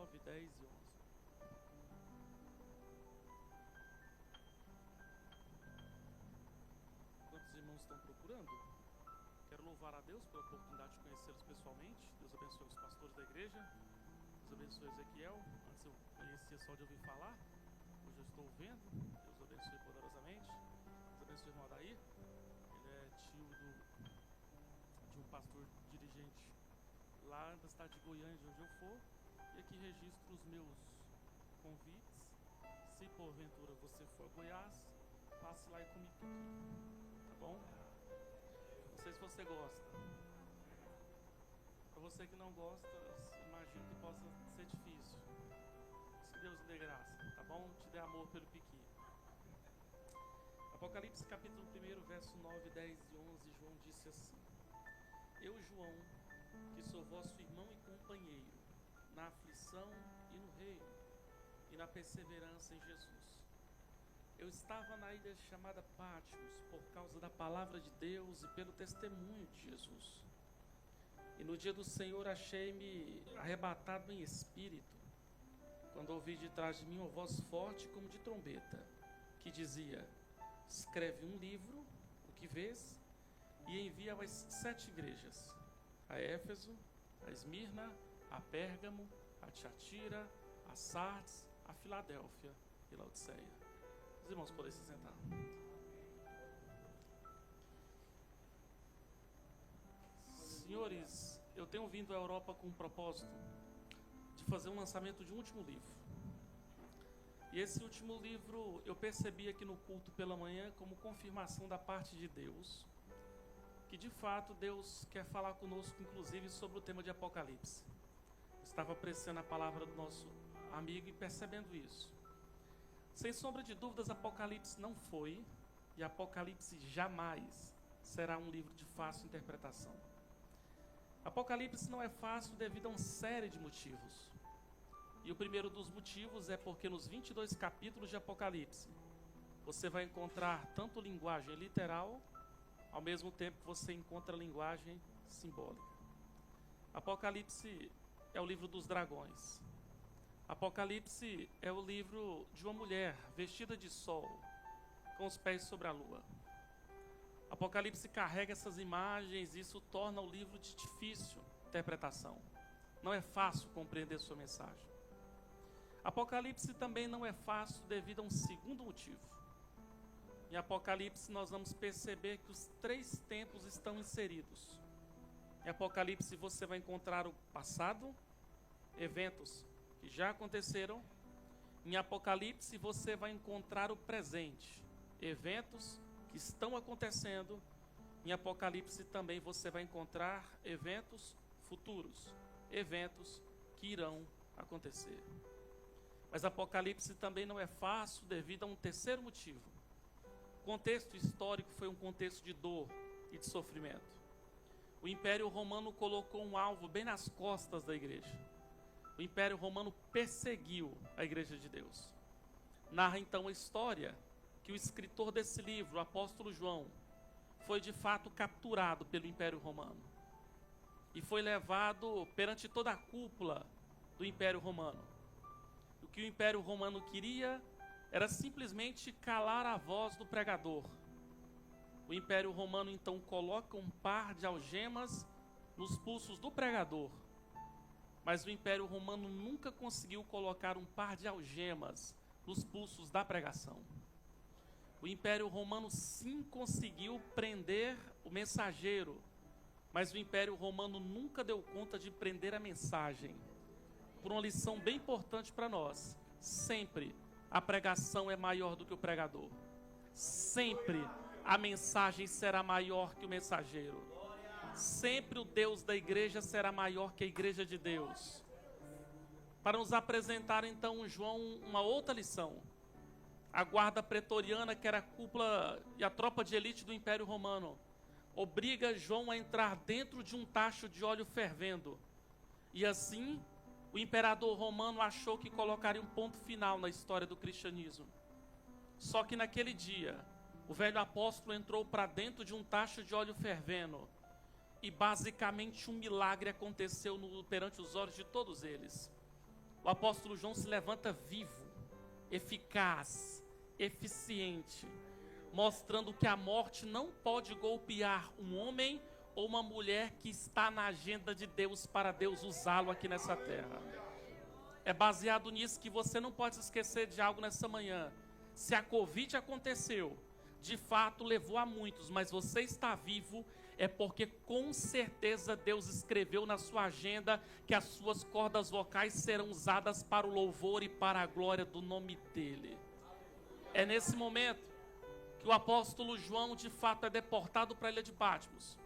9, 10 e 11. Enquanto os irmãos estão procurando, quero louvar a Deus pela oportunidade de conhecê-los pessoalmente. Deus abençoe os pastores da igreja. Deus abençoe Ezequiel. Antes eu conhecia só de ouvir falar, hoje eu estou vendo. Deus abençoe poderosamente. Deus abençoe o irmão Adair. Ele é tio de um pastor dirigente lá da cidade de Goiânia, de onde eu for. E aqui registro os meus convites. Se porventura você for a Goiás, passe lá e comigo aqui, tá bom? Não sei se você gosta. Para você que não gosta, imagino que possa ser difícil. Mas que Deus lhe dê graça, tá bom? Te dê amor pelo piqui. Apocalipse capítulo 1, verso 9, 10 e 11, João disse assim: Eu, João, que sou vosso irmão e companheiro, na aflição e no reino, e na perseverança em Jesus. Eu estava na ilha chamada Patmos por causa da palavra de Deus e pelo testemunho de Jesus. E no dia do Senhor achei-me arrebatado em espírito, quando ouvi de trás de mim uma voz forte como de trombeta, que dizia: Escreve um livro, o que vês, e envia às 7 igrejas, a Éfeso, a Esmirna, a Pérgamo, a Tiatira, a Sardes, a Filadélfia e Laodiceia. Os irmãos podem se sentar. Senhores, eu tenho vindo à Europa com o propósito de fazer um lançamento de um último livro. E esse último livro eu percebi aqui no culto pela manhã como confirmação da parte de Deus, que de fato Deus quer falar conosco, inclusive sobre o tema de Apocalipse. Eu estava apreciando a palavra do nosso amigo e percebendo isso. Sem sombra de dúvidas, Apocalipse não foi, e Apocalipse jamais será um livro de fácil interpretação. Apocalipse não é fácil devido a uma série de motivos. E o primeiro dos motivos é porque nos 22 capítulos de Apocalipse, você vai encontrar tanto linguagem literal, ao mesmo tempo que você encontra linguagem simbólica. Apocalipse é o livro dos dragões. Apocalipse é o livro de uma mulher vestida de sol, com os pés sobre a lua. Apocalipse carrega essas imagens e isso torna o livro de difícil interpretação. Não é fácil compreender sua mensagem. Apocalipse também não é fácil devido a um segundo motivo. Em Apocalipse nós vamos perceber que os 3 tempos estão inseridos. Em Apocalipse você vai encontrar o passado, eventos que já aconteceram. Em Apocalipse você vai encontrar o presente, eventos que estão acontecendo. Em Apocalipse também você vai encontrar eventos futuros, eventos que irão acontecer. Mas Apocalipse também não é fácil devido a um terceiro motivo. O contexto histórico foi um contexto de dor e de sofrimento. O Império Romano colocou um alvo bem nas costas da igreja. O Império Romano perseguiu a igreja de Deus. Narra então a história que o escritor desse livro, o apóstolo João, foi de fato capturado pelo Império Romano e foi levado perante toda a cúpula do Império Romano. O que o Império Romano queria era simplesmente calar a voz do pregador. O Império Romano então coloca um par de algemas nos pulsos do pregador. Mas o Império Romano nunca conseguiu colocar um par de algemas nos pulsos da pregação. O Império Romano sim conseguiu prender o mensageiro, mas o Império Romano nunca deu conta de prender a mensagem. Por uma lição bem importante para nós: sempre a pregação é maior do que o pregador. Sempre a mensagem será maior que o mensageiro. Sempre o Deus da igreja será maior que a igreja de Deus. Para nos apresentar então João uma outra lição. A guarda pretoriana, que era a cúpula e a tropa de elite do Império Romano, obriga João a entrar dentro de um tacho de óleo fervendo. E assim, o imperador romano achou que colocaria um ponto final na história do cristianismo. Só que naquele dia, o velho apóstolo entrou para dentro de um tacho de óleo fervendo. E basicamente um milagre aconteceu perante os olhos de todos eles. o apóstolo João se levanta vivo, eficaz, eficiente, mostrando que a morte não pode golpear um homem ou uma mulher que está na agenda de Deus para Deus usá-lo aqui nessa terra. É baseado nisso que você não pode se esquecer de algo nessa manhã. Se a Covid aconteceu, de fato levou a muitos, mas você está vivo, é porque com certeza Deus escreveu na sua agenda que as suas cordas vocais serão usadas para o louvor e para a glória do nome dEle. É nesse momento que o apóstolo João de fato é deportado para a ilha de Patmos.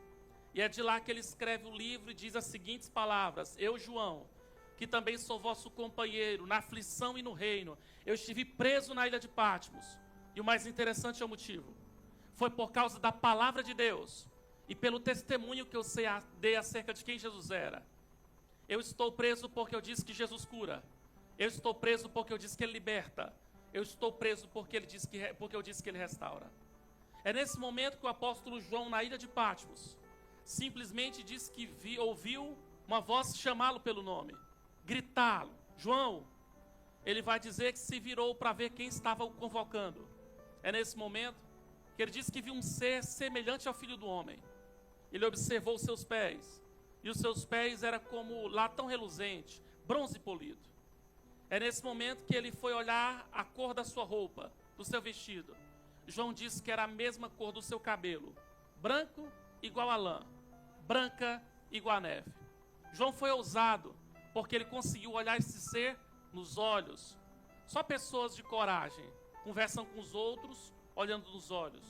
E é de lá que ele escreve o livro e diz as seguintes palavras: eu, João, que também sou vosso companheiro na aflição e no reino, eu estive preso na ilha de Patmos. E o mais interessante é o motivo. Foi por causa da palavra de Deus e pelo testemunho que eu dei acerca de quem Jesus era. Eu estou preso porque eu disse que Jesus cura. Eu estou preso porque eu disse que Ele liberta. Eu estou preso porque eu disse que Ele restaura. É nesse momento que o apóstolo João, na ilha de Patmos, simplesmente diz que ouviu uma voz chamá-lo pelo nome, gritá-lo: João. Ele vai dizer que se virou para ver quem estava o convocando. É nesse momento que ele diz que viu um ser semelhante ao Filho do Homem. Ele observou os seus pés, e os seus pés eram como latão reluzente, bronze polido. É nesse momento que ele foi olhar a cor da sua roupa, do seu vestido. João disse que era a mesma cor do seu cabelo, branco igual a lã, branca igual a neve. João foi ousado, porque ele conseguiu olhar esse ser nos olhos. Só pessoas de coragem conversam com os outros olhando nos olhos.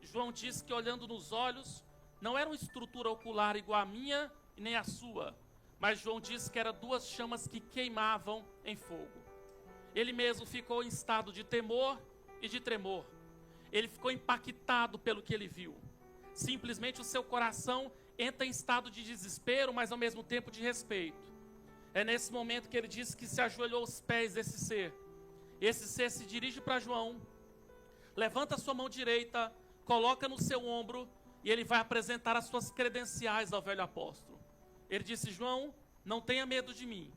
João disse que olhando nos olhos não era uma estrutura ocular igual a minha e nem a sua, mas João disse que eram duas chamas que queimavam em fogo. Ele mesmo ficou em estado de temor e de tremor. Ele ficou impactado pelo que ele viu. Simplesmente o seu coração entra em estado de desespero, mas ao mesmo tempo de respeito. É nesse momento que ele disse que se ajoelhou aos pés desse ser. Esse ser se dirige para João, levanta a sua mão direita, coloca no seu ombro e ele vai apresentar as suas credenciais ao velho apóstolo. Ele disse: João, não tenha medo de mim,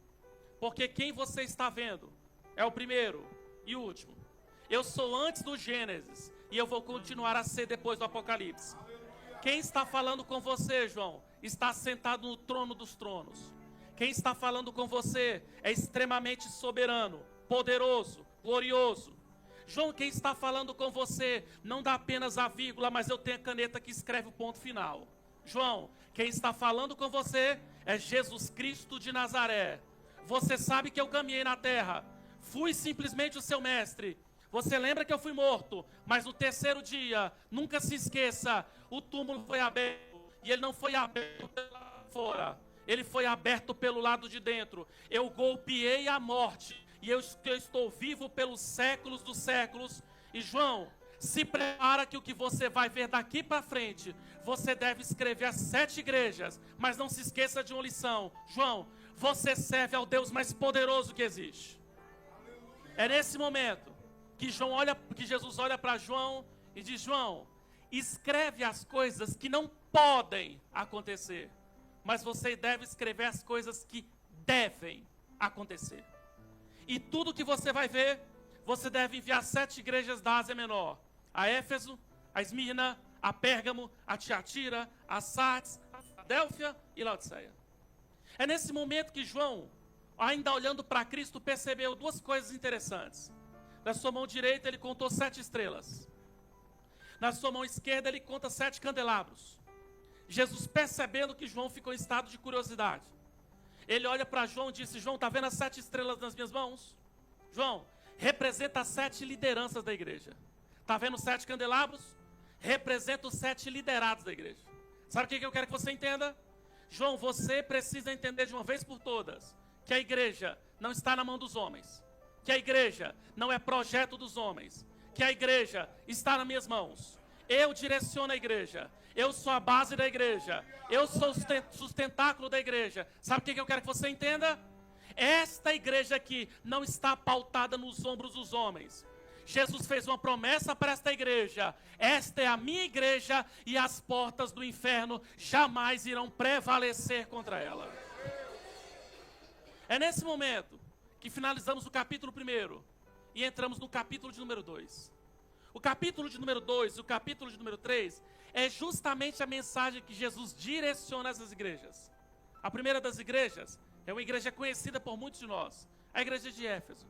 porque quem você está vendo é o primeiro e o último. Eu sou antes do Gênesis e eu vou continuar a ser depois do Apocalipse. Quem está falando com você, João, está sentado no trono dos tronos. Quem está falando com você é extremamente soberano, poderoso, glorioso. João, quem está falando com você não dá apenas a vírgula, mas eu tenho a caneta que escreve o ponto final. João, quem está falando com você é Jesus Cristo de Nazaré. Você sabe que eu caminhei na terra, fui simplesmente o seu mestre. Você lembra que eu fui morto, mas no terceiro dia, nunca se esqueça, o túmulo foi aberto, e ele não foi aberto pelo lado de fora, ele foi aberto pelo lado de dentro. Eu golpeei a morte, e eu estou vivo pelos séculos dos séculos. E João, se prepara que o que você vai ver daqui para frente, você deve escrever as 7 igrejas, mas não se esqueça de uma lição. João, você serve ao Deus mais poderoso que existe. É nesse momento que Jesus olha para João e diz: João, escreve as coisas que não podem acontecer, mas você deve escrever as coisas que devem acontecer. E tudo que você vai ver, você deve enviar 7 igrejas da Ásia Menor: a Éfeso, a Esmirna, a Pérgamo, a Tiatira, a Sardes, a Filadélfia e Laodiceia. É nesse momento que João, ainda olhando para Cristo, percebeu 2 coisas interessantes. Na sua mão direita ele contou 7 estrelas. Na sua mão esquerda ele conta 7 candelabros. Jesus, percebendo que João ficou em estado de curiosidade, ele olha para João e disse: João, está vendo as 7 estrelas nas minhas mãos? João, representa as 7 lideranças da igreja. Está vendo os 7 candelabros? Representa os 7 liderados da igreja. Sabe o que eu quero que você entenda? João, você precisa entender de uma vez por todas que a igreja não está na mão dos homens, que a igreja não é projeto dos homens, que a igreja está nas minhas mãos. Eu direciono a igreja, eu sou a base da igreja, eu sou o sustentáculo da igreja. Sabe o que eu quero que você entenda? Esta igreja aqui não está pautada nos ombros dos homens. Jesus fez uma promessa para esta igreja: esta é a minha igreja e as portas do inferno jamais irão prevalecer contra ela. É nesse momento que finalizamos o capítulo 1 e entramos no capítulo de número 2. O capítulo de número 2 e o capítulo de número 3 é justamente a mensagem que Jesus direciona a essas igrejas. A primeira das igrejas é uma igreja conhecida por muitos de nós, a igreja de Éfeso.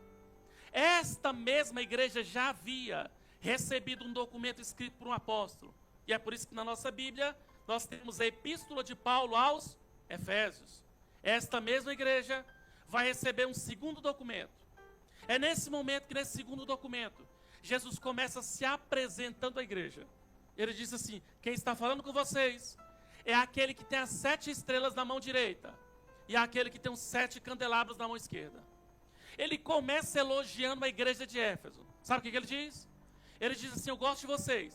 Esta mesma igreja já havia recebido um documento escrito por um apóstolo. E é por isso que na nossa Bíblia nós temos a epístola de Paulo aos Efésios. Esta mesma igreja vai receber um segundo documento. É nesse momento que, nesse segundo documento, Jesus começa se apresentando à igreja. Ele diz assim: quem está falando com vocês é aquele que tem as 7 estrelas na mão direita e aquele que tem os 7 candelabros na mão esquerda. Ele começa elogiando a igreja de Éfeso. Sabe o que ele diz? Ele diz assim: eu gosto de vocês,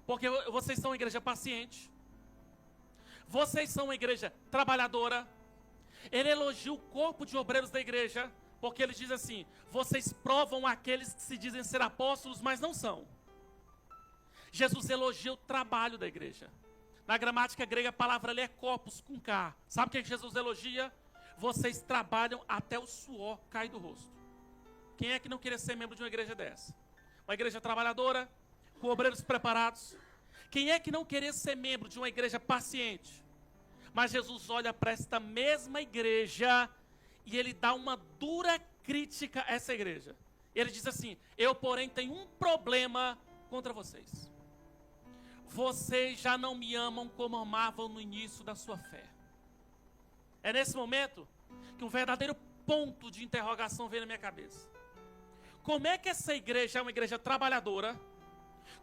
porque vocês são uma igreja paciente, vocês são uma igreja trabalhadora. Ele elogia o corpo de obreiros da igreja, porque ele diz assim: vocês provam aqueles que se dizem ser apóstolos, mas não são. Jesus elogia o trabalho da igreja. Na gramática grega, a palavra ali é corpus, com K. Sabe o que Jesus elogia? Vocês trabalham até o suor cair do rosto. Quem é que não queria ser membro de uma igreja dessa? Uma igreja trabalhadora, com obreiros preparados. Quem é que não queria ser membro de uma igreja paciente? Mas Jesus olha para esta mesma igreja e ele dá uma dura crítica a essa igreja. Ele diz assim: eu, porém, tenho um problema contra vocês. Vocês já não me amam como amavam no início da sua fé. É nesse momento que um verdadeiro ponto de interrogação vem na minha cabeça. Como é que essa igreja é uma igreja trabalhadora?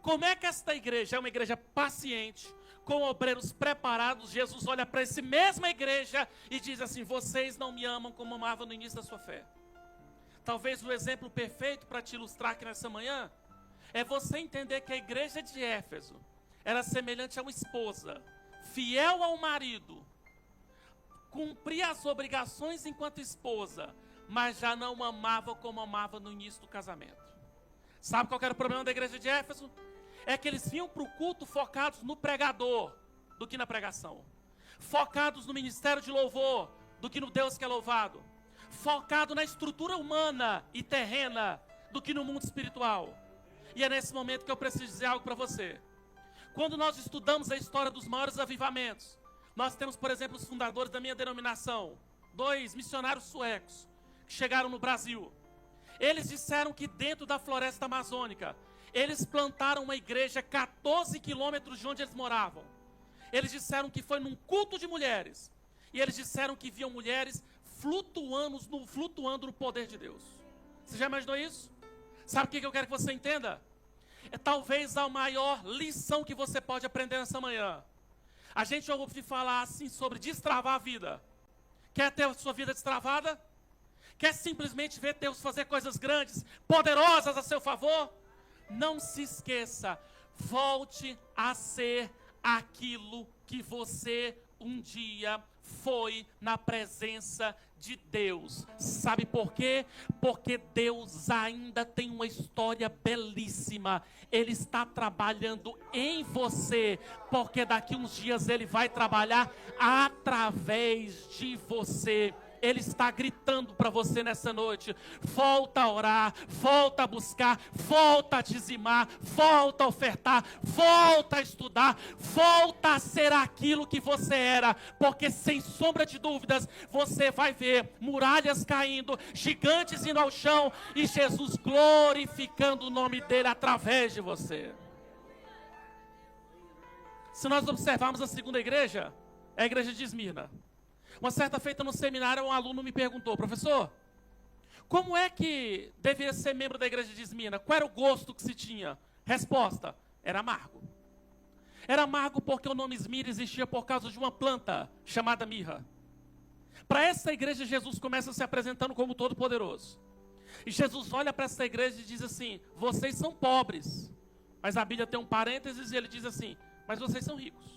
Como é que esta igreja é uma igreja paciente, com obreiros preparados? Jesus olha para essa mesma igreja e diz assim: vocês não me amam como amavam no início da sua fé. Talvez o exemplo perfeito para te ilustrar aqui nessa manhã é você entender que a igreja de Éfeso era semelhante a uma esposa, fiel ao marido, cumpria as obrigações enquanto esposa, mas já não amava como amava no início do casamento. Sabe qual era o problema da igreja de Éfeso? É que eles vinham para o culto focados no pregador do que na pregação, focados no ministério de louvor do que no Deus que é louvado, focado na estrutura humana e terrena do que no mundo espiritual. E é nesse momento que eu preciso dizer algo para você. Quando nós estudamos a história dos maiores avivamentos, nós temos, por exemplo, os fundadores da minha denominação, 2 missionários suecos que chegaram no Brasil. Eles disseram que dentro da floresta amazônica, eles plantaram uma igreja a 14 quilômetros de onde eles moravam. Eles disseram que foi num culto de mulheres. E eles disseram que viam mulheres flutuando no poder de Deus. Você já imaginou isso? Sabe o que eu quero que você entenda? É talvez a maior lição que você pode aprender nessa manhã. A gente ouve falar assim sobre destravar a vida. Quer ter a sua vida destravada? Quer simplesmente ver Deus fazer coisas grandes, poderosas a seu favor? Não se esqueça, volte a ser aquilo que você um dia foi na presença de Deus. Sabe por quê? Porque Deus ainda tem uma história belíssima. Ele está trabalhando em você, porque daqui uns dias Ele vai trabalhar através de você. Ele está gritando para você nessa noite: volta a orar, volta a buscar, volta a dizimar, volta a ofertar, volta a estudar, volta a ser aquilo que você era, porque sem sombra de dúvidas você vai ver muralhas caindo, gigantes indo ao chão e Jesus glorificando o nome dele através de você. Se nós observarmos a segunda igreja, é a igreja de Esmirna. Uma certa feita no seminário, um aluno me perguntou: professor, como é que deveria ser membro da igreja de Esmirna? Qual era o gosto que se tinha? Resposta: era amargo. Era amargo porque o nome Esmirna existia por causa de uma planta chamada mirra. Para essa igreja, Jesus começa se apresentando como Todo-Poderoso. E Jesus olha para essa igreja e diz assim: vocês são pobres. Mas a Bíblia tem um parênteses e ele diz assim: mas vocês são ricos.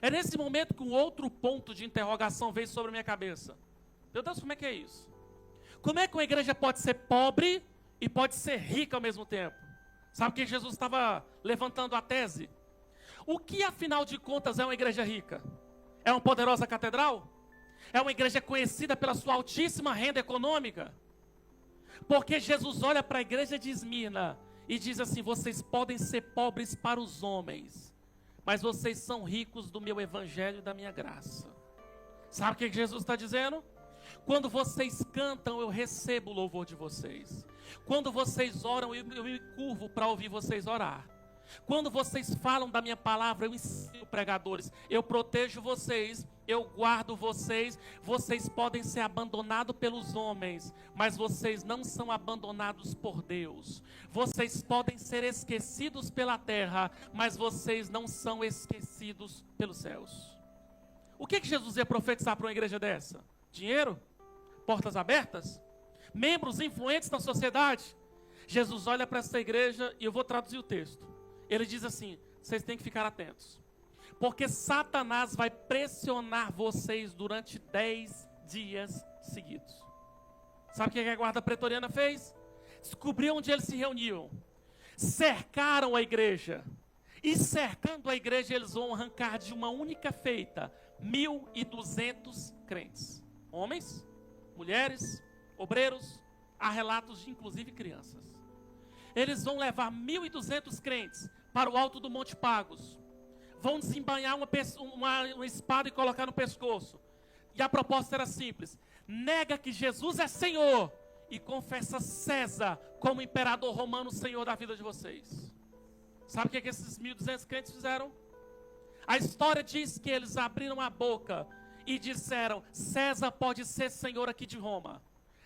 É nesse momento que um outro ponto de interrogação veio sobre a minha cabeça. Meu Deus, como é que é isso? Como é que uma igreja pode ser pobre e pode ser rica ao mesmo tempo? Sabe que Jesus estava levantando a tese? O que, afinal de contas, é uma igreja rica? É uma poderosa catedral? É uma igreja conhecida pela sua altíssima renda econômica? Porque Jesus olha para a igreja de Esmirna e diz assim: vocês podem ser pobres para os homens, mas vocês são ricos do meu evangelho e da minha graça. Sabe o que Jesus está dizendo? Quando vocês cantam, eu recebo o louvor de vocês. Quando vocês oram, eu me curvo para ouvir vocês orar. Quando vocês falam da minha palavra, eu ensino pregadores, eu protejo vocês, eu guardo vocês. Vocês podem ser abandonados pelos homens, mas vocês não são abandonados por Deus. Vocês podem ser esquecidos pela terra, mas vocês não são esquecidos pelos céus. O que Jesus ia profetizar para uma igreja dessa? Dinheiro? Portas abertas? Membros influentes na sociedade? Jesus olha para essa igreja e eu vou traduzir o texto. Ele diz assim: vocês têm que ficar atentos, porque Satanás vai pressionar vocês durante 10 dias seguidos. Sabe o que a guarda pretoriana fez? Descobriu onde eles se reuniam, cercaram a igreja, e cercando a igreja eles vão arrancar de uma única feita 1.200 crentes, homens, mulheres, obreiros, há relatos de inclusive crianças. Eles vão levar 1.200 crentes para o alto do Monte Pagos. Vão desembainhar uma espada e colocar no pescoço. E a proposta era simples: nega que Jesus é Senhor e confessa César como imperador romano, Senhor da vida de vocês. Sabe o que esses 1.200 crentes fizeram? A história diz que eles abriram a boca e disseram: César pode ser Senhor aqui de Roma.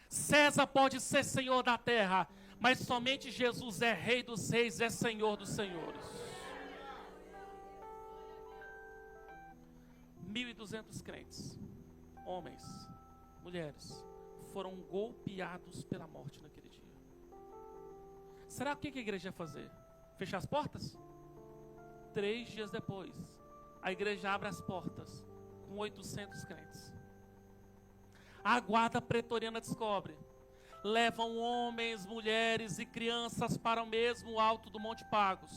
César pode ser Senhor da terra. Mas somente Jesus é Rei dos Reis, é Senhor dos Senhores. 1.200 crentes, homens, mulheres, foram golpeados pela morte naquele dia. Será que a igreja ia fazer? Fechar as portas? 3 dias depois, a igreja abre as portas com 800 crentes. A guarda pretoriana descobre. Levam homens, mulheres e crianças para o mesmo alto do Monte Pagos.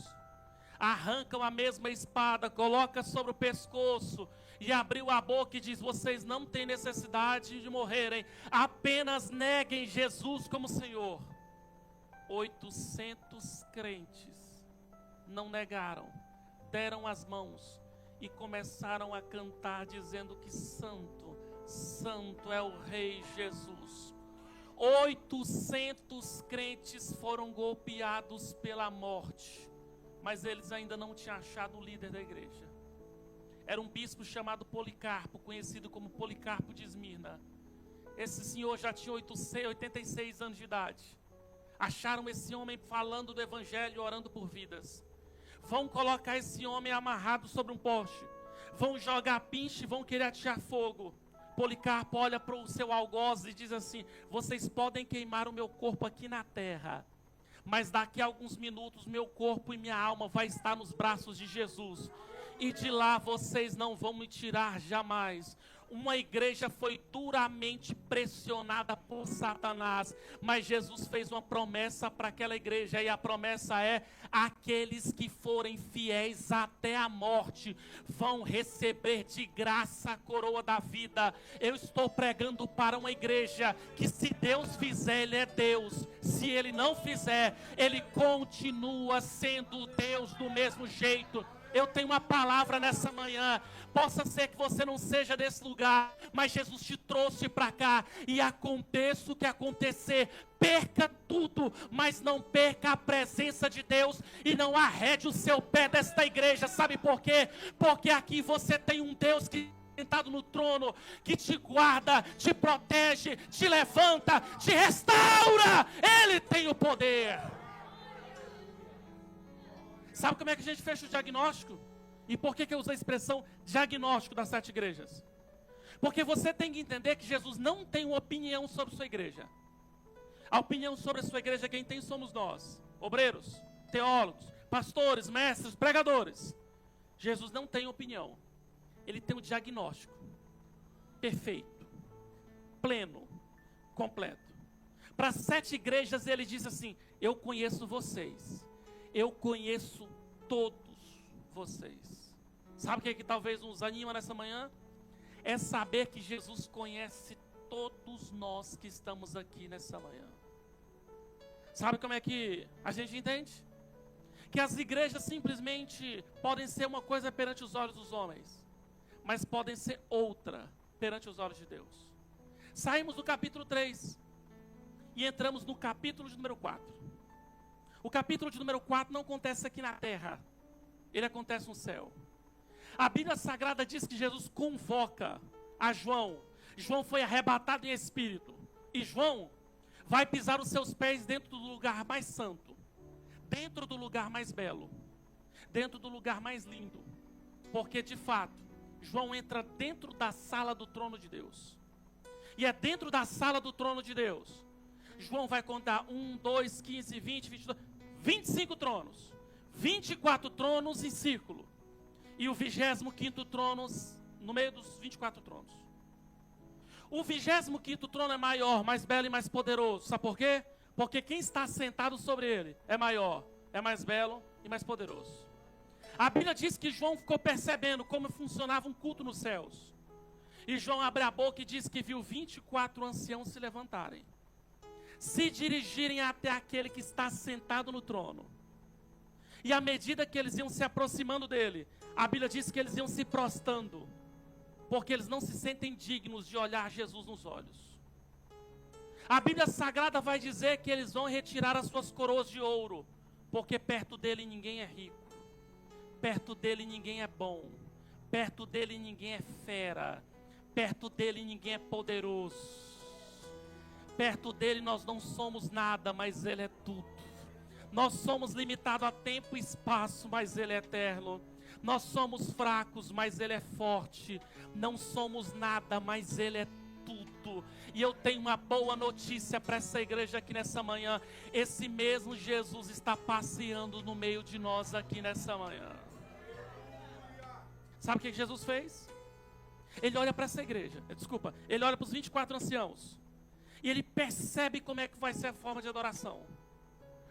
Arrancam a mesma espada, colocam sobre o pescoço e abriu a boca e diz: vocês não têm necessidade de morrerem, apenas neguem Jesus como Senhor. 800 crentes não negaram, deram as mãos e começaram a cantar dizendo que santo, santo é o Rei Jesus. 800 crentes foram golpeados pela morte, mas eles ainda não tinham achado o líder da igreja. Era um bispo chamado Policarpo, conhecido como Policarpo de Esmirna. Esse senhor já tinha 86 anos de idade. Acharam esse homem falando do evangelho e orando por vidas. Vão colocar esse homem amarrado sobre um poste, vão jogar pinche e vão querer atirar fogo. Policarpo olha para o seu algoz e diz assim: vocês podem queimar o meu corpo aqui na terra, mas daqui a alguns minutos meu corpo e minha alma vai estar nos braços de Jesus, e de lá vocês não vão me tirar jamais. Uma igreja foi duramente pressionada por Satanás, mas Jesus fez uma promessa para aquela igreja, e a promessa é: aqueles que forem fiéis até a morte vão receber de graça a coroa da vida. Eu estou pregando para uma igreja que, se Deus fizer, Ele é Deus. Se Ele não fizer, Ele continua sendo Deus do mesmo jeito. Eu tenho uma palavra nessa manhã. Possa ser que você não seja desse lugar, mas Jesus te trouxe para cá, e aconteça o que acontecer, perca tudo, mas não perca a presença de Deus, e não arrede o seu pé desta igreja. Sabe por quê? Porque aqui você tem um Deus que sentado no trono, que te guarda, te protege, te levanta, te restaura. Ele tem o poder. Sabe como é que a gente fecha o diagnóstico? E por que eu uso a expressão diagnóstico das 7 igrejas? Porque você tem que entender que Jesus não tem uma opinião sobre sua igreja. A opinião sobre a sua igreja, quem tem somos nós, obreiros, teólogos, pastores, mestres, pregadores. Jesus não tem opinião. Ele tem um diagnóstico perfeito, pleno, completo. Para as 7 igrejas ele diz assim: eu conheço vocês. Eu conheço todos vocês. Sabe o que talvez nos anima nessa manhã? É saber que Jesus conhece todos nós que estamos aqui nessa manhã. Sabe como é que a gente entende? Que as igrejas simplesmente podem ser uma coisa perante os olhos dos homens, mas podem ser outra perante os olhos de Deus. Saímos do capítulo 3 e entramos no capítulo de número 4. O capítulo de número 4 não acontece aqui na terra, ele acontece no céu. A Bíblia Sagrada diz que Jesus convoca a João. João foi arrebatado em espírito. E João vai pisar os seus pés dentro do lugar mais santo, dentro do lugar mais belo, dentro do lugar mais lindo. Porque de fato, João entra dentro da sala do trono de Deus. E é dentro da sala do trono de Deus. João vai contar 1, 2, 15, 20, 22, 25 tronos. 24 tronos em círculo. E o 25º trono no meio dos 24 tronos. O 25º trono é maior, mais belo e mais poderoso. Sabe por quê? Porque quem está sentado sobre ele é maior, é mais belo e mais poderoso. A Bíblia diz que João ficou percebendo como funcionava um culto nos céus. E João abre a boca e diz que viu 24 anciãos se levantarem, se dirigirem até aquele que está sentado no trono. E à medida que eles iam se aproximando dele, a Bíblia diz que eles iam se prostrando, porque eles não se sentem dignos de olhar Jesus nos olhos. A Bíblia Sagrada vai dizer que eles vão retirar as suas coroas de ouro, porque perto dele ninguém é rico, perto dele ninguém é bom, perto dele ninguém é fera, perto dele ninguém é poderoso, perto dele nós não somos nada, mas ele é tudo. Nós somos limitados a tempo e espaço, mas ele é eterno. Nós somos fracos, mas ele é forte. Não somos nada, mas ele é tudo. E eu tenho uma boa notícia para essa igreja aqui nessa manhã. Esse mesmo Jesus está passeando no meio de nós aqui nessa manhã. Sabe o que Jesus fez? Ele olha para essa igreja, ele olha para os 24 anciãos. E ele percebe como é que vai ser a forma de adoração.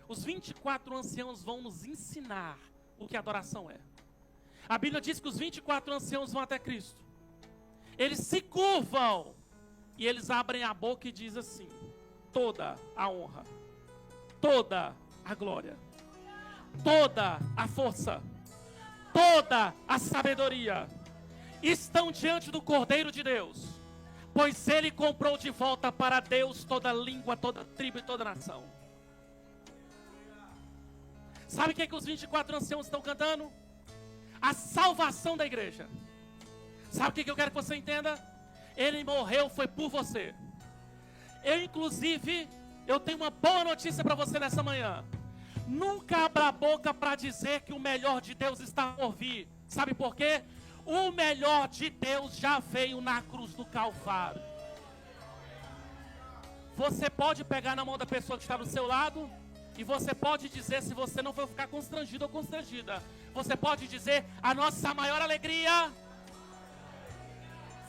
Os 24 anciãos vão nos ensinar o que adoração é. A Bíblia diz que os 24 anciãos vão até Cristo. Eles se curvam e eles abrem a boca e dizem assim: toda a honra, toda a glória, toda a força, toda a sabedoria estão diante do Cordeiro de Deus, pois ele comprou de volta para Deus toda língua, toda tribo e toda nação. Sabe o que os 24 anciãos estão cantando? A salvação da igreja. Sabe o que eu quero que você entenda? Ele morreu, foi por você. Eu tenho uma boa notícia para você nessa manhã. Nunca abra a boca para dizer que o melhor de Deus está por vir. Sabe por quê? O melhor de Deus já veio na cruz do Calvário. Você pode pegar na mão da pessoa que está do seu lado e você pode dizer, se você não for ficar constrangido ou constrangida, você pode dizer: a nossa maior alegria,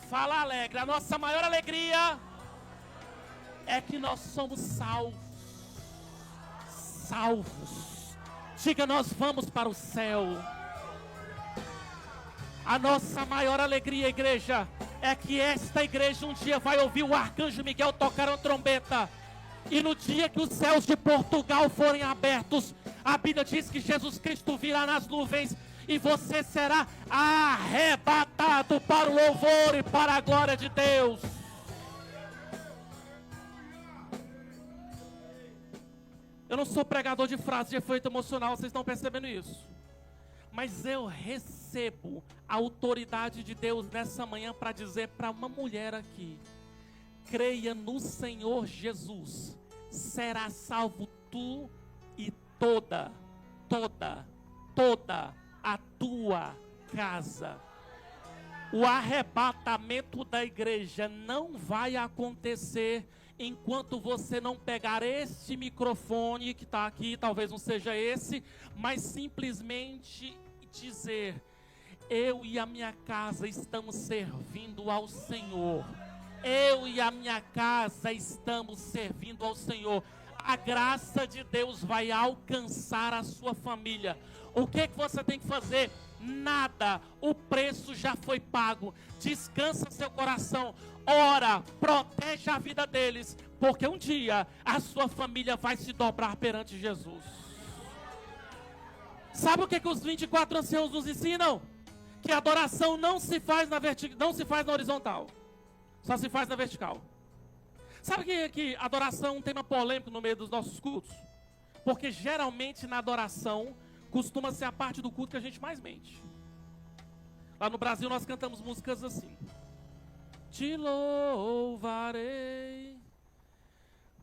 fala alegre, a nossa maior alegria é que nós somos salvos. Salvos. Diga: nós vamos para o céu. A nossa maior alegria, igreja, é que esta igreja um dia vai ouvir o arcanjo Miguel tocar uma trombeta. E no dia que os céus de Portugal forem abertos, a Bíblia diz que Jesus Cristo virá nas nuvens e você será arrebatado para o louvor e para a glória de Deus. Eu não sou pregador de frases de efeito emocional, vocês estão percebendo isso? Mas eu recebo a autoridade de Deus nessa manhã para dizer para uma mulher aqui: creia no Senhor Jesus, será salvo tu e toda a tua casa. O arrebatamento da igreja não vai acontecer enquanto você não pegar este microfone que está aqui, talvez não seja esse, mas simplesmente dizer: eu e a minha casa estamos servindo ao Senhor. Eu e a minha casa estamos servindo ao Senhor. A graça de Deus vai alcançar a sua família. O que você tem que fazer? nada, o preço já foi pago. Descansa seu coração, ora, protege a vida deles, porque um dia a sua família vai se dobrar perante Jesus. Sabe o que os 24 anciãos nos ensinam? Que a adoração não se faz na horizontal, só se faz na vertical. Sabe que adoração é um tema polêmico no meio dos nossos cultos? Porque geralmente na adoração costuma ser a parte do culto que a gente mais mente. Lá no Brasil nós cantamos músicas assim: te louvarei,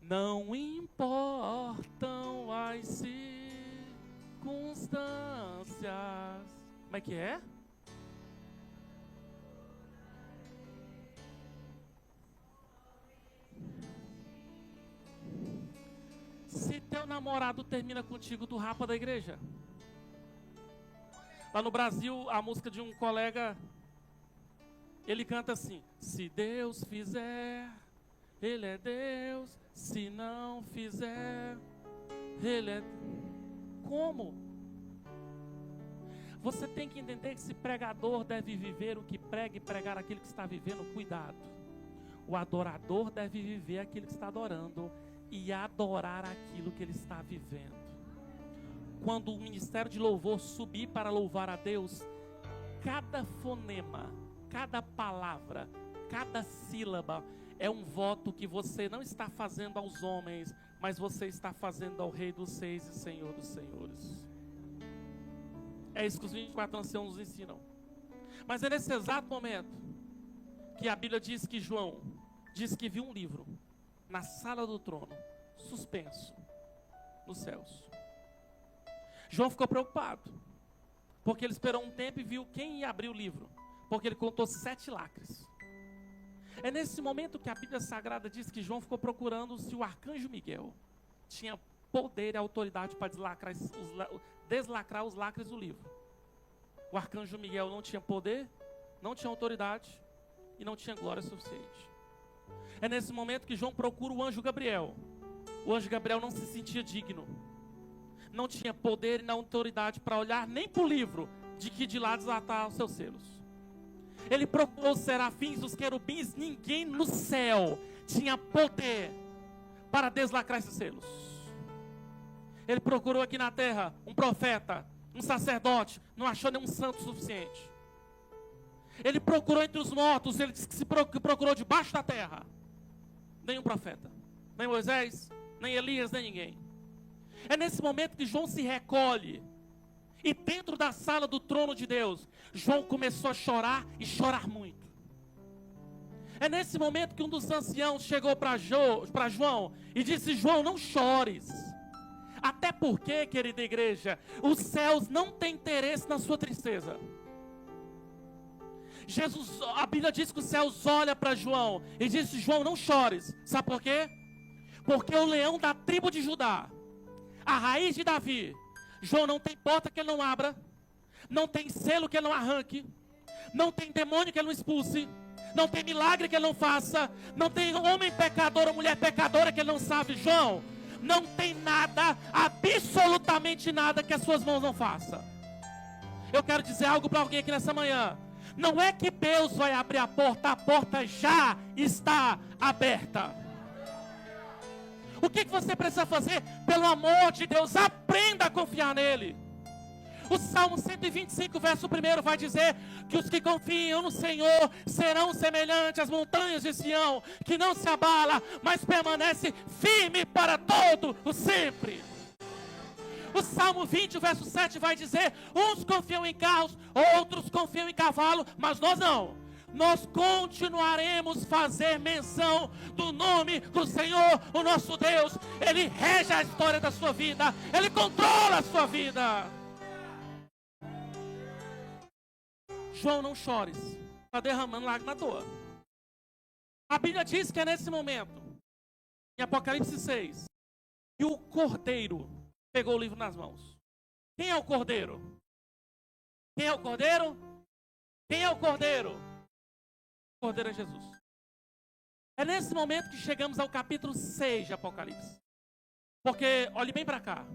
não importam as circunstâncias. Como é que é? Se teu namorado termina contigo, tu rapa da igreja. Lá no Brasil, a música de um colega, ele canta assim: se Deus fizer, Ele é Deus. Se não fizer, Ele é... Como? Você tem que entender que esse pregador deve viver o que prega e pregar aquilo que está vivendo. Cuidado. O adorador deve viver aquilo que está adorando e adorar aquilo que ele está vivendo. Quando o ministério de louvor subir para louvar a Deus, cada fonema, cada palavra, cada sílaba é um voto que você não está fazendo aos homens, mas você está fazendo ao Rei dos Reis e Senhor dos Senhores. É isso que os 24 anciãos nos ensinam. Mas é nesse exato momento que a Bíblia diz que João diz que viu um livro na sala do trono, suspenso, nos céus. João ficou preocupado, porque ele esperou um tempo e viu quem ia abrir o livro, porque ele contou 7 lacres. É nesse momento que a Bíblia Sagrada diz que João ficou procurando se o arcanjo Miguel tinha poder e autoridade para deslacrar os lacres do livro. O arcanjo Miguel não tinha poder, não tinha autoridade e não tinha glória suficiente. É nesse momento que João procura o anjo Gabriel. O anjo Gabriel não se sentia digno, não tinha poder e não autoridade para olhar nem para o livro de que de lá desatar os seus selos. Ele procurou os serafins, os querubins, ninguém no céu tinha poder para deslacrar esses selos. Ele procurou aqui na terra um profeta, um sacerdote, não achou nenhum santo suficiente. Ele procurou entre os mortos, ele disse que se procurou debaixo da terra. Nenhum profeta, nem Moisés, nem Elias, nem ninguém. É nesse momento que João se recolhe. E dentro da sala do trono de Deus, João começou a chorar e chorar muito. É nesse momento que um dos anciãos chegou para João e disse: João, não chores. Até porque, querida igreja, os céus não têm interesse na sua tristeza. A Bíblia diz que os céus olham para João e disse: João, não chores. Sabe por quê? Porque o leão da tribo de Judá, a raiz de Davi, João, não tem porta que ele não abra, não tem selo que ele não arranque, não tem demônio que ele não expulse, não tem milagre que ele não faça, não tem homem pecador ou mulher pecadora que ele não sabe. João, não tem nada, absolutamente nada que as suas mãos não façam. Eu quero dizer algo para alguém aqui nessa manhã. Não é que Deus vai abrir a porta já está aberta. O que você precisa fazer? Pelo amor de Deus, aprenda a confiar nele. O Salmo 125, verso 1 vai dizer que os que confiam no Senhor serão semelhantes às montanhas de Sião, que não se abala, mas permanece firme para todo o sempre. O Salmo 20, verso 7 vai dizer: uns confiam em carros, outros confiam em cavalo, mas nós não. Nós continuaremos fazer menção do nome do Senhor, o nosso Deus. Ele rege a história da sua vida, Ele controla a sua vida. João, não chores, está derramando lágrima à toa. A Bíblia diz que é nesse momento, em Apocalipse 6, que o Cordeiro pegou o livro nas mãos. Quem é o Cordeiro? Quem é o Cordeiro? Quem é o Cordeiro? O Cordeiro é Jesus. É nesse momento que chegamos ao capítulo 6 de Apocalipse. Porque, olhe bem para cá.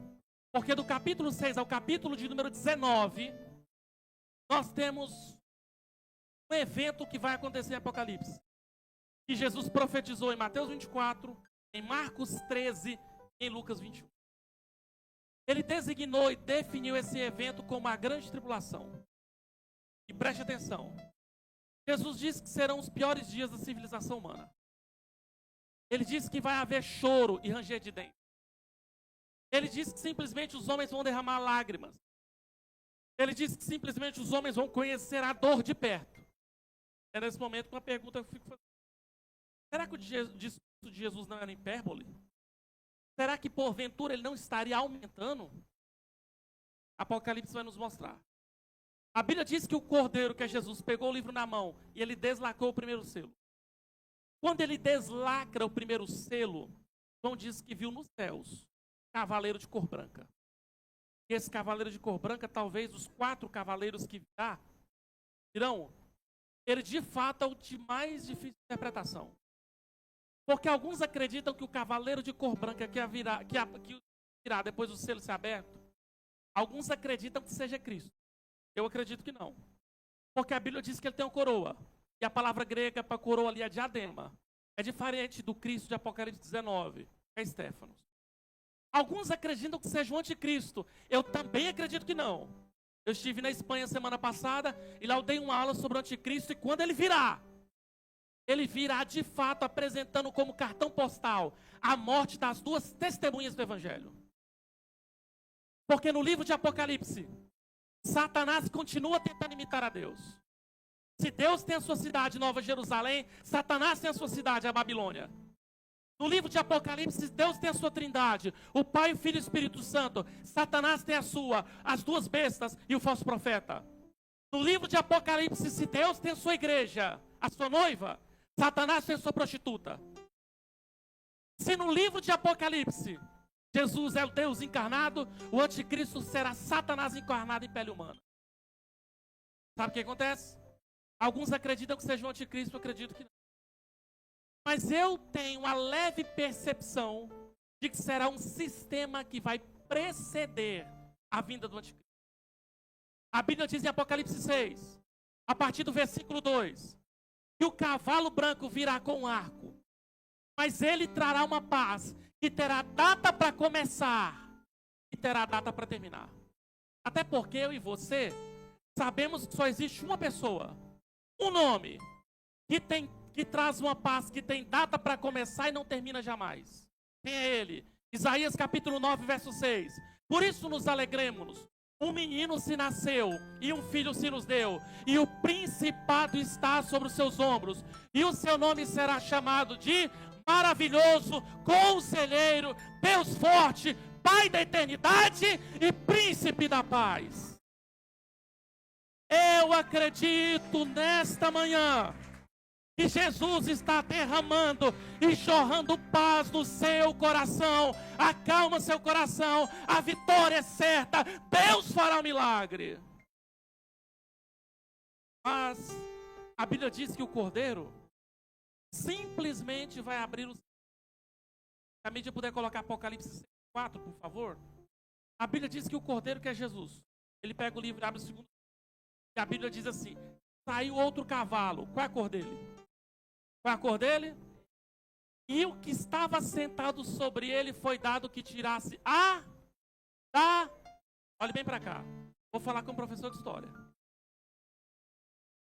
Porque do capítulo 6 ao capítulo de número 19, nós temos um evento que vai acontecer em Apocalipse, que Jesus profetizou em Mateus 24, em Marcos 13 e em Lucas 21. Ele designou e definiu esse evento como a grande tribulação. E preste atenção, Jesus disse que serão os piores dias da civilização humana. Ele disse que vai haver choro e ranger de dentes. Ele disse que simplesmente os homens vão derramar lágrimas. Ele disse que simplesmente os homens vão conhecer a dor de perto. É nesse momento que uma pergunta eu fico fazendo. Será que o discurso de Jesus não era hipérbole? Será que porventura ele não estaria aumentando? Apocalipse vai nos mostrar. A Bíblia diz que o cordeiro, que é Jesus, pegou o livro na mão e ele deslacrou o primeiro selo. Quando ele deslacra o primeiro selo, João diz que viu nos céus cavaleiro de cor branca. E esse cavaleiro de cor branca, talvez os 4 cavaleiros que virão, ele de fato é o de mais difícil interpretação. Porque alguns acreditam que o cavaleiro de cor branca que virá depois do selo ser aberto, alguns acreditam que seja Cristo. Eu acredito que não. Porque a Bíblia diz que ele tem uma coroa. E a palavra grega para coroa ali é diadema. É diferente do Cristo de Apocalipse 19, que é Estéfanos. Alguns acreditam que seja o anticristo. Eu também acredito que não. Eu estive na Espanha semana passada e lá eu dei uma aula sobre o anticristo. E quando ele virá de fato apresentando como cartão postal a morte das 2 testemunhas do Evangelho. Porque no livro de Apocalipse, Satanás continua tentando imitar a Deus. Se Deus tem a sua cidade, Nova Jerusalém, Satanás tem a sua cidade, a Babilônia. No livro de Apocalipse, Deus tem a sua trindade, o Pai, o Filho e o Espírito Santo. Satanás tem a sua, as 2 bestas e o falso profeta. No livro de Apocalipse, se Deus tem a sua igreja, a sua noiva, Satanás tem a sua prostituta. Se no livro de Apocalipse, Jesus é o Deus encarnado, o anticristo será Satanás encarnado em pele humana. Sabe o que acontece? Alguns acreditam que seja o anticristo, eu acredito que não. Mas eu tenho a leve percepção de que será um sistema que vai preceder a vinda do anticristo. A Bíblia diz em Apocalipse 6, a partir do versículo 2, que o cavalo branco virá com um arco, mas ele trará uma paz que terá data para começar e terá data para terminar. Até porque eu e você sabemos que só existe uma pessoa, um nome, que traz uma paz que tem data para começar e não termina jamais. Quem é ele? Isaías capítulo 9, verso 6. Por isso nos alegremos. Um menino se nasceu e um filho se nos deu, e o principado está sobre os seus ombros, e o seu nome será chamado de Maravilhoso, Conselheiro, Deus Forte, Pai da Eternidade e Príncipe da Paz. Eu acredito nesta manhã que Jesus está derramando e jorrando paz no seu coração. Acalma seu coração, a vitória é certa, Deus fará um milagre. Mas a Bíblia diz que o cordeiro simplesmente vai abrir os... Se a mídia puder colocar Apocalipse 4, por favor. A Bíblia diz que o cordeiro, que é Jesus, ele pega o livro e abre o segundo. E a Bíblia diz assim: saiu outro cavalo. Qual é a cor dele? Qual é a cor dele? E o que estava sentado sobre ele foi dado que tirasse olhe bem para cá. Vou falar com o professor de história.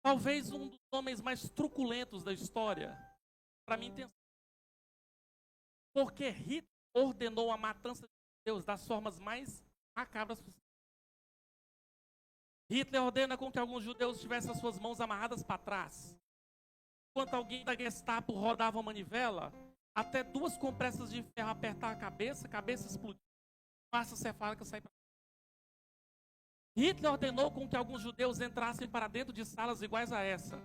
Talvez um dos homens mais truculentos da história, para mim, porque Hitler ordenou a matança de judeus das formas mais macabras possíveis. Hitler ordena com que alguns judeus tivessem as suas mãos amarradas para trás. Enquanto alguém da Gestapo rodava a manivela, até 2 compressas de ferro apertar a cabeça explodir, massa cefálica sair para fora. Hitler ordenou com que alguns judeus entrassem para dentro de salas iguais a essa.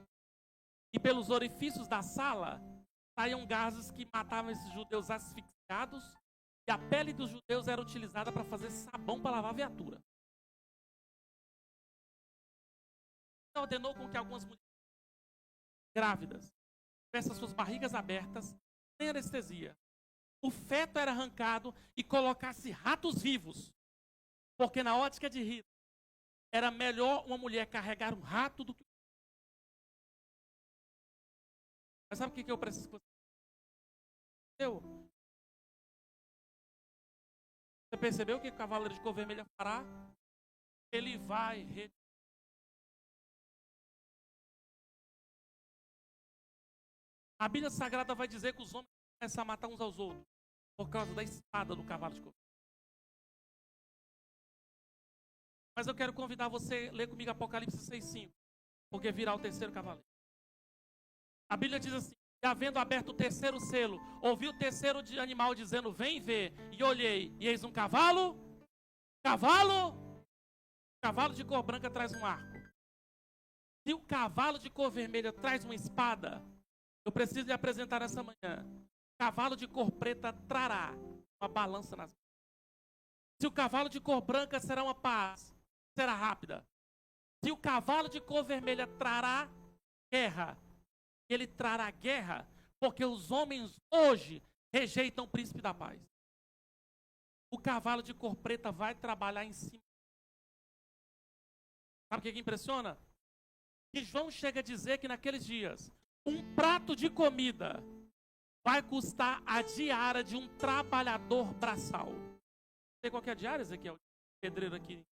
E pelos orifícios da sala, saíam gases que matavam esses judeus asfixiados, e a pele dos judeus era utilizada para fazer sabão para lavar a viatura. Hitler ordenou com que algumas mulheres grávidas tivessem suas barrigas abertas, sem anestesia. O feto era arrancado e colocasse ratos vivos. Porque na ótica de Hitler, Era melhor uma mulher carregar um rato do que... Mas sabe o que eu preciso que você... Você percebeu o que o cavaleiro de cor vermelha fará? Ele vai... A Bíblia Sagrada vai dizer que os homens começam a matar uns aos outros por causa da espada do cavalo de cor. Mas eu quero convidar você a ler comigo Apocalipse 6:5, porque virá o terceiro cavaleiro. A Bíblia diz assim: e havendo aberto o terceiro selo, ouvi o terceiro animal dizendo: vem ver. E olhei, e eis um cavalo de cor branca traz um arco. Se o cavalo de cor vermelha traz uma espada, eu preciso lhe apresentar essa manhã. O cavalo de cor preta trará uma balança nas mãos. Se o cavalo de cor branca será uma paz, será rápida. Se o cavalo de cor vermelha trará guerra, ele trará guerra, porque os homens hoje rejeitam o príncipe da paz. O cavalo de cor preta vai trabalhar em cima. Sabe o que impressiona? Que João chega a dizer que naqueles dias, um prato de comida vai custar a diária de um trabalhador braçal. Sei qual que é a diária, Ezequiel? Pedreiro aqui.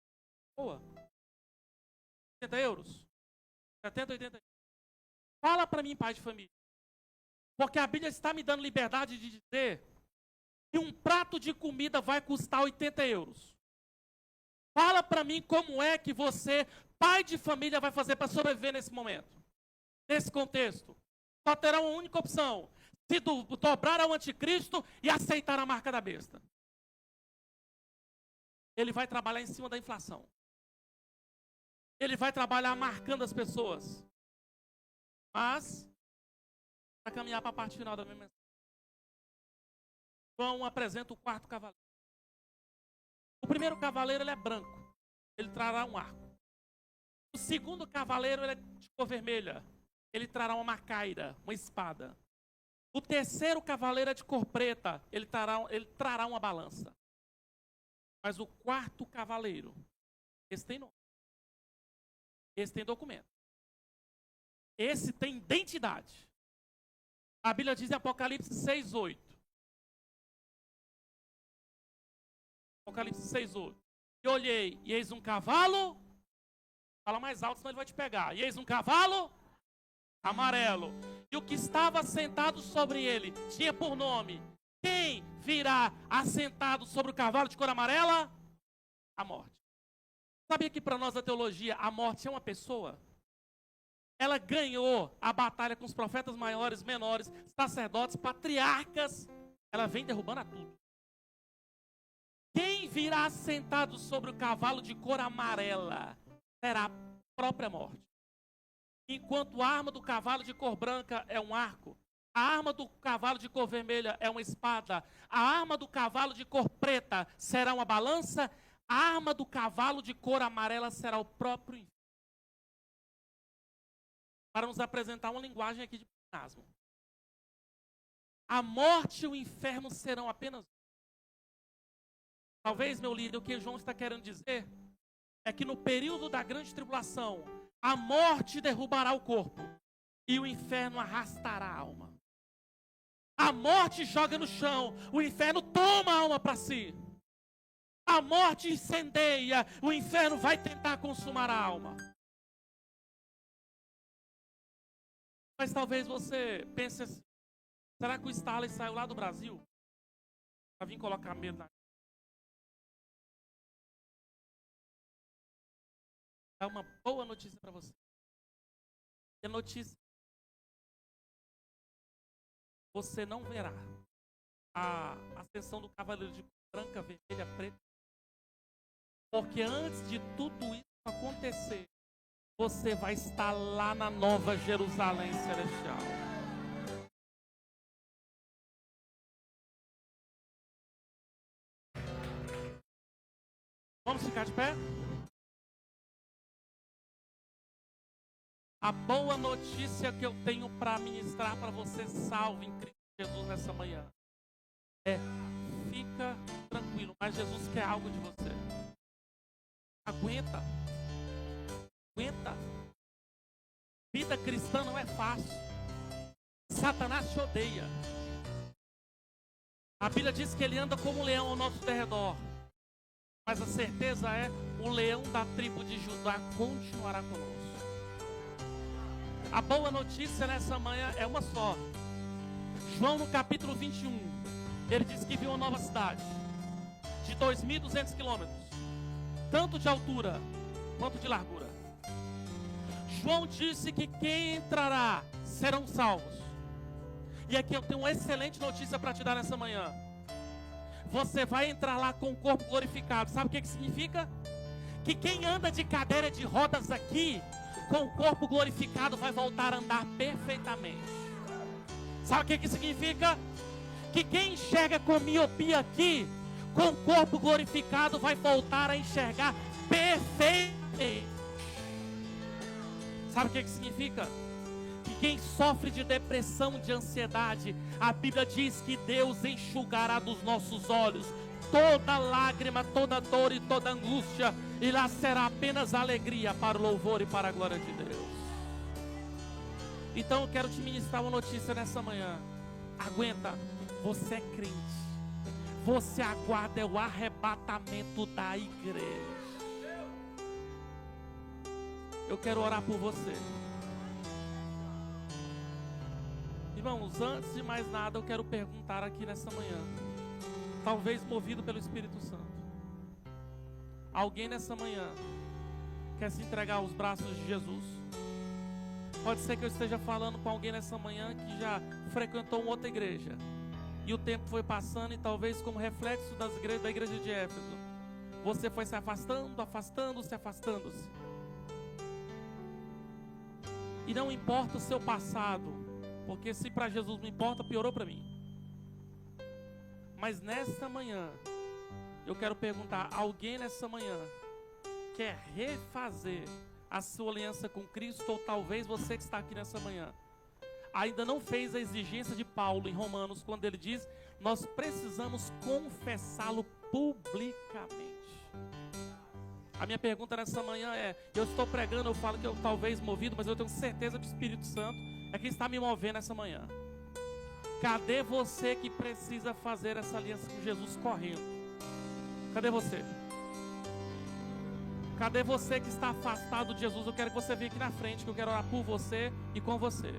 Boa. 80 euros? 70, 80 euros. Fala para mim, pai de família. Porque a Bíblia está me dando liberdade de dizer que um prato de comida vai custar 80 euros. Fala para mim como é que você, pai de família, vai fazer para sobreviver nesse momento. Nesse contexto. Só terá uma única opção: se dobrar ao anticristo e aceitar a marca da besta. Ele vai trabalhar em cima da inflação. Ele vai trabalhar marcando as pessoas. Mas, para caminhar para a parte final da minha mensagem, João apresenta o quarto cavaleiro. O primeiro cavaleiro, ele é branco. Ele trará um arco. O segundo cavaleiro, ele é de cor vermelha. Ele trará uma macaira, uma espada. O terceiro cavaleiro é de cor preta. Ele trará uma balança. Mas o quarto cavaleiro, esse tem nome. Esse tem documento. Esse tem identidade. A Bíblia diz em Apocalipse 6:8. Apocalipse 6:8. E olhei, e eis um cavalo. Fala mais alto, senão ele vai te pegar. E eis um cavalo amarelo. E o que estava sentado sobre ele tinha por nome: quem virá assentado sobre o cavalo de cor amarela? A morte. Sabia que para nós da teologia a morte é uma pessoa? Ela ganhou a batalha com os profetas maiores, menores, sacerdotes, patriarcas. Ela vem derrubando a tudo. Quem virá sentado sobre o cavalo de cor amarela será a própria morte. Enquanto a arma do cavalo de cor branca é um arco, a arma do cavalo de cor vermelha é uma espada, a arma do cavalo de cor preta será uma balança, a arma do cavalo de cor amarela será o próprio inferno. Para nos apresentar uma linguagem aqui de pleonasmo. A morte e o inferno serão apenas... Talvez, meu líder, o que João está querendo dizer é que no período da grande tribulação, a morte derrubará o corpo e o inferno arrastará a alma. A morte joga no chão, o inferno toma a alma para si. A morte incendeia, o inferno vai tentar consumar a alma. Mas talvez você pense assim: será que o Stanley saiu lá do Brasil para vir colocar medo na... É uma boa notícia para você. E a notícia: você não verá a ascensão do cavaleiro de branca, vermelha, preta. Porque antes de tudo isso acontecer, você vai estar lá na Nova Jerusalém Celestial. Vamos ficar de pé? A boa notícia que eu tenho para ministrar para você, salvo em Cristo Jesus nessa manhã, é: fica tranquilo, mas Jesus quer algo de você. Aguenta. Aguenta. Vida cristã não é fácil. Satanás te odeia. A Bíblia diz que ele anda como um leão ao nosso derredor. Mas a certeza é, o leão da tribo de Judá continuará conosco. A boa notícia nessa manhã é uma só. João no capítulo 21, ele diz que viu uma nova cidade, de 2.200 quilômetros, tanto de altura quanto de largura. João disse que quem entrará serão salvos. E aqui eu tenho uma excelente notícia para te dar nessa manhã. Você vai entrar lá com o corpo glorificado. Sabe o que significa? Que quem anda de cadeira de rodas aqui, com o corpo glorificado, vai voltar a andar perfeitamente. Sabe o que significa? Que quem enxerga com miopia aqui, com o corpo glorificado, vai voltar a enxergar perfeitamente. Sabe o que significa? Que quem sofre de depressão, de ansiedade, a Bíblia diz que Deus enxugará dos nossos olhos toda lágrima, toda dor e toda angústia, e lá será apenas alegria para o louvor e para a glória de Deus. Então eu quero te ministrar uma notícia nessa manhã. Aguenta, você é crente. Você aguarda o arrebatamento da igreja. Eu quero orar por você. Irmãos, antes de mais nada, eu quero perguntar aqui nessa manhã, talvez movido pelo Espírito Santo, alguém nessa manhã quer se entregar aos braços de Jesus? Pode ser que eu esteja falando com alguém nessa manhã que já frequentou uma outra igreja, e o tempo foi passando, e talvez como reflexo da igreja de Éfeso, você foi se afastando-se. E não importa o seu passado, porque se para Jesus não importa, piorou para mim. Mas nessa manhã, eu quero perguntar, alguém nessa manhã quer refazer a sua aliança com Cristo? Ou talvez você que está aqui nessa manhã ainda não fez a exigência de Paulo em Romanos, quando ele diz, nós precisamos confessá-lo publicamente. A minha pergunta nessa manhã é, eu estou pregando, eu falo que eu talvez movido, mas eu tenho certeza que o Espírito Santo é quem está me movendo nessa manhã. Cadê você que precisa fazer essa aliança com Jesus correndo? Cadê você? Cadê você que está afastado de Jesus? Eu quero que você venha aqui na frente, que eu quero orar por você e com você.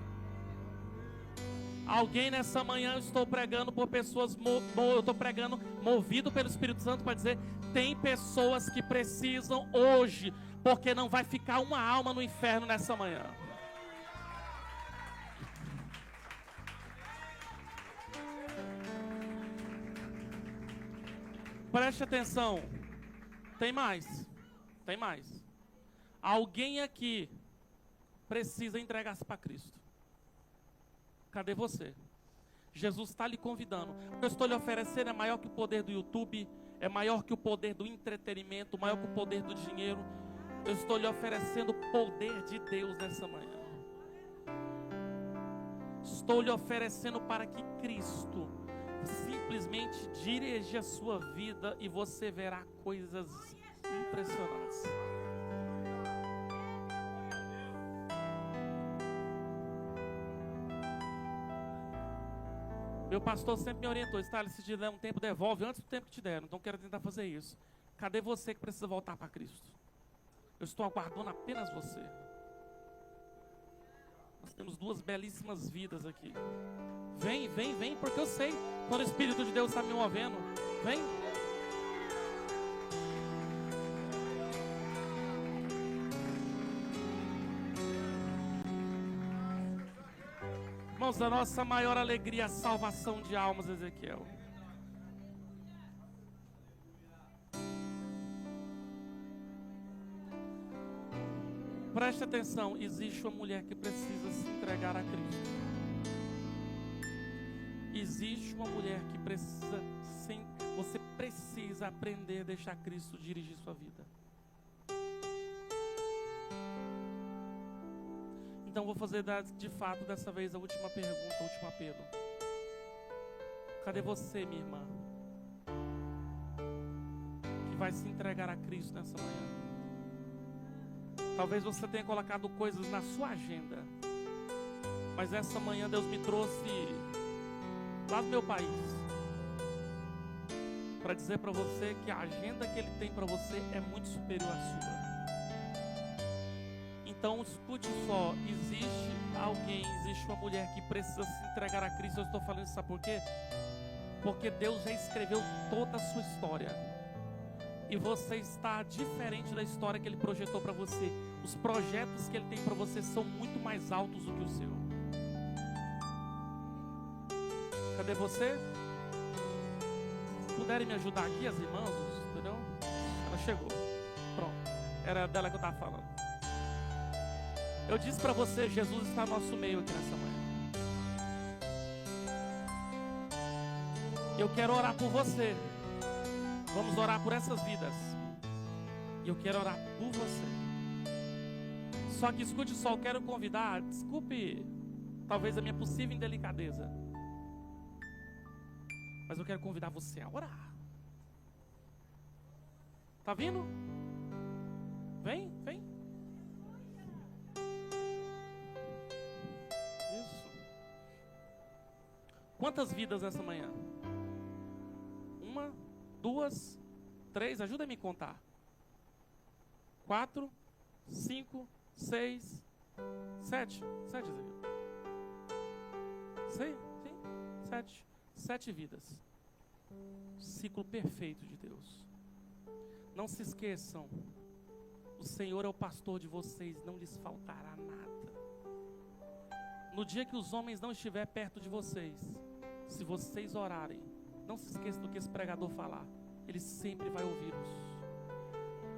Alguém nessa manhã, eu estou pregando por pessoas, eu estou pregando movido pelo Espírito Santo para dizer, tem pessoas que precisam hoje, porque não vai ficar uma alma no inferno nessa manhã. Preste atenção, tem mais. Alguém aqui precisa entregar-se para Cristo. Cadê você? Jesus está lhe convidando. O que eu estou lhe oferecendo é maior que o poder do YouTube, é maior que o poder do entretenimento, maior que o poder do dinheiro. Eu estou lhe oferecendo o poder de Deus nessa manhã. Estou lhe oferecendo para que Cristo simplesmente dirija a sua vida e você verá coisas impressionantes. Meu pastor sempre me orientou, se te der um tempo, devolve antes do tempo que te deram. Então quero tentar fazer isso. Cadê você que precisa voltar para Cristo? Eu estou aguardando apenas você. Nós temos duas belíssimas vidas aqui. Vem, porque eu sei quando o Espírito de Deus está me movendo. Vem. Irmãos, a nossa maior alegria é a salvação de almas, Ezequiel. Preste atenção, existe uma mulher que precisa se entregar a Cristo. Existe uma mulher que precisa, você precisa aprender a deixar Cristo dirigir sua vida. Então vou fazer de fato dessa vez a última pergunta, o último apelo. Cadê você, minha irmã, que vai se entregar a Cristo nessa manhã? Talvez você tenha colocado coisas na sua agenda, mas essa manhã Deus me trouxe lá do meu país para dizer para você que a agenda que Ele tem para você é muito superior à sua. Então escute só, existe uma mulher que precisa se entregar a Cristo. Eu estou falando isso, sabe por quê? Porque Deus já escreveu toda a sua história. E você está diferente da história que Ele projetou para você. Os projetos que Ele tem para você são muito mais altos do que o seu. Cadê você? Puderem me ajudar aqui, as irmãs, entendeu? Ela chegou. Pronto. Era dela que eu estava falando. Eu disse para você, Jesus está no nosso meio aqui nessa manhã. Eu quero orar por você. Vamos orar por essas vidas. E eu quero orar por você. Só que escute só, eu quero convidar, desculpe talvez a minha possível indelicadeza, mas eu quero convidar você a orar. Tá vindo? Vem, vem. Isso. Quantas vidas nessa manhã? 1, 2, 3, ajuda a me contar. 4, 5, 6, 7. 7, Sim, 7. 7 vidas. Ciclo perfeito de Deus. Não se esqueçam, o Senhor é o pastor de vocês, não lhes faltará nada. No dia que os homens não estiverem perto de vocês, se vocês orarem, não se esqueça do que esse pregador falar. Ele sempre vai ouvi-los.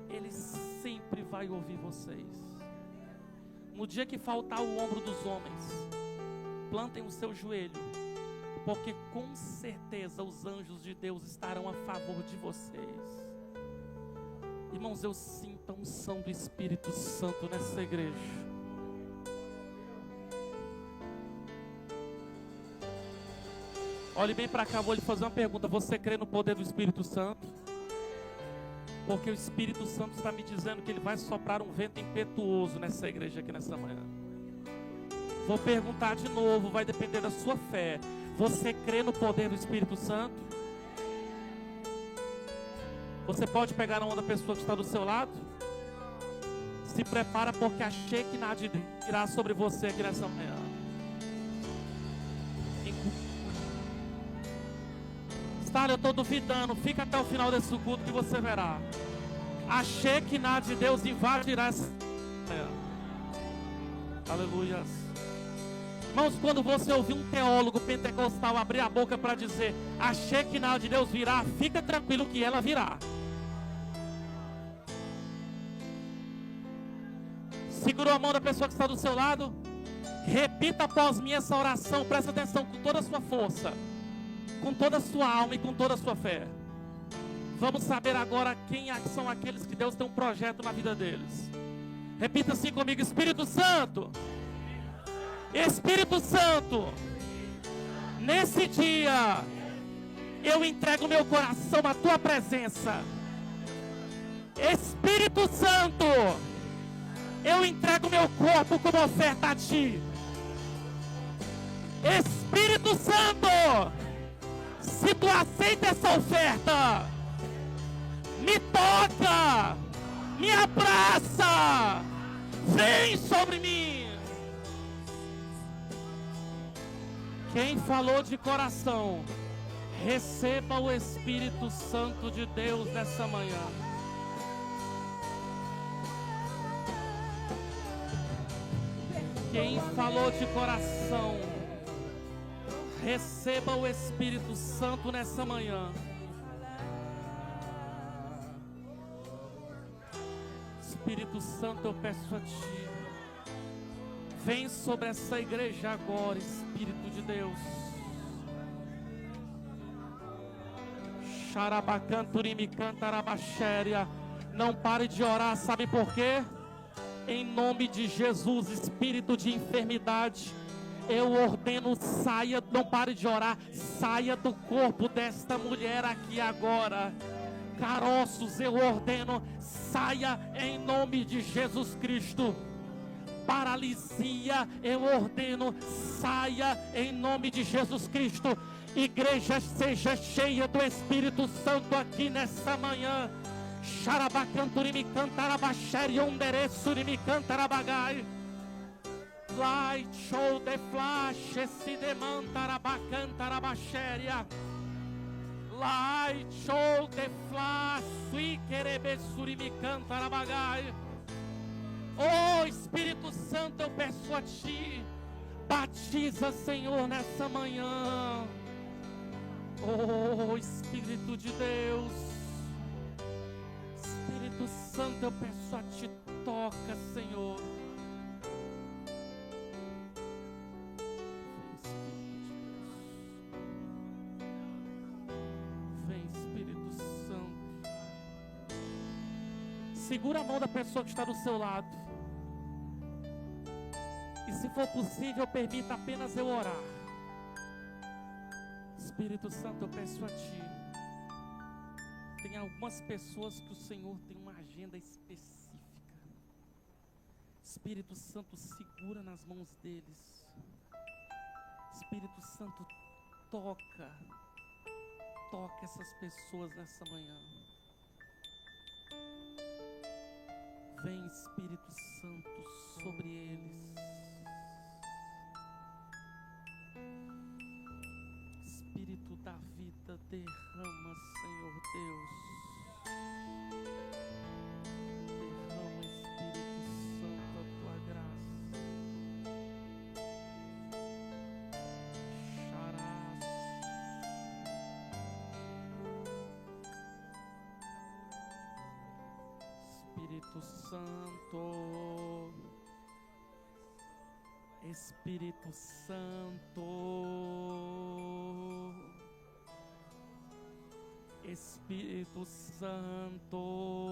Ele sempre vai ouvir vocês. No dia que faltar o ombro dos homens, plantem o seu joelho, porque com certeza os anjos de Deus estarão a favor de vocês. Irmãos, eu sinto a unção do Espírito Santo nessa igreja. Olhe bem para cá, vou lhe fazer uma pergunta. Você crê no poder do Espírito Santo? Porque o Espírito Santo está me dizendo que Ele vai soprar um vento impetuoso nessa igreja aqui nessa manhã. Vou perguntar de novo, vai depender da sua fé. Você crê no poder do Espírito Santo? Você pode pegar a mão da pessoa que está do seu lado? Se prepara, porque a Shekinah de Deus irá sobre você aqui nessa manhã. Eu estou duvidando, fica até o final desse culto que você verá. A Shekinah de Deus invadirá essa. Aleluia. Irmãos, quando você ouvir um teólogo pentecostal abrir a boca para dizer a Shekinah de Deus virá, fica tranquilo que ela virá. Segurou a mão da pessoa que está do seu lado? Repita após mim essa oração, presta atenção com toda a sua força, com toda a sua alma e com toda a sua fé. Vamos saber agora quem são aqueles que Deus tem um projeto na vida deles. Repita assim comigo: Espírito Santo, Espírito Santo, nesse dia eu entrego meu coração à tua presença. Espírito Santo, eu entrego meu corpo como oferta a ti. Espírito Santo, se tu aceita essa oferta, me toca, me abraça, vem sobre mim. Quem falou de coração, receba o Espírito Santo de Deus nessa manhã. Quem falou de coração, receba o Espírito Santo nessa manhã. Espírito Santo, eu peço a Ti, vem sobre essa igreja agora, Espírito de Deus. Xarabacanturimi cantarabaxéria. Não pare de orar, sabe por quê? Em nome de Jesus, espírito de enfermidade, eu ordeno, saia, não pare de orar, saia do corpo desta mulher aqui agora. caroços eu ordeno, saia em nome de Jesus Cristo. Paralisia eu ordeno, saia em nome de Jesus Cristo. Igreja, seja cheia do Espírito Santo aqui nessa manhã. Xarabacanturimi cantarabaxeri ondereçurimi cantarabagai. Light show de flash se demantarabacantarabachéria. Light show de flash sui querebesurimi cantarabagai. Oh Espírito Santo, eu peço a Ti, batiza, Senhor, nessa manhã. Oh Espírito de Deus, Espírito Santo, eu peço a Ti, toca, Senhor. Vem, Espírito Santo. Segura a mão da pessoa que está do seu lado. E se for possível, permita apenas eu orar. Espírito Santo, eu peço a Ti. Tem algumas pessoas que o Senhor tem uma agenda específica. Espírito Santo, segura nas mãos deles. Espírito Santo, toca essas pessoas nessa manhã. Vem, Espírito Santo, sobre eles. Espírito da vida, derrama, Senhor Deus. Derrama, Espírito Santo, a Tua graça. Xarás. Espírito Santo. Espírito Santo, Espírito Santo.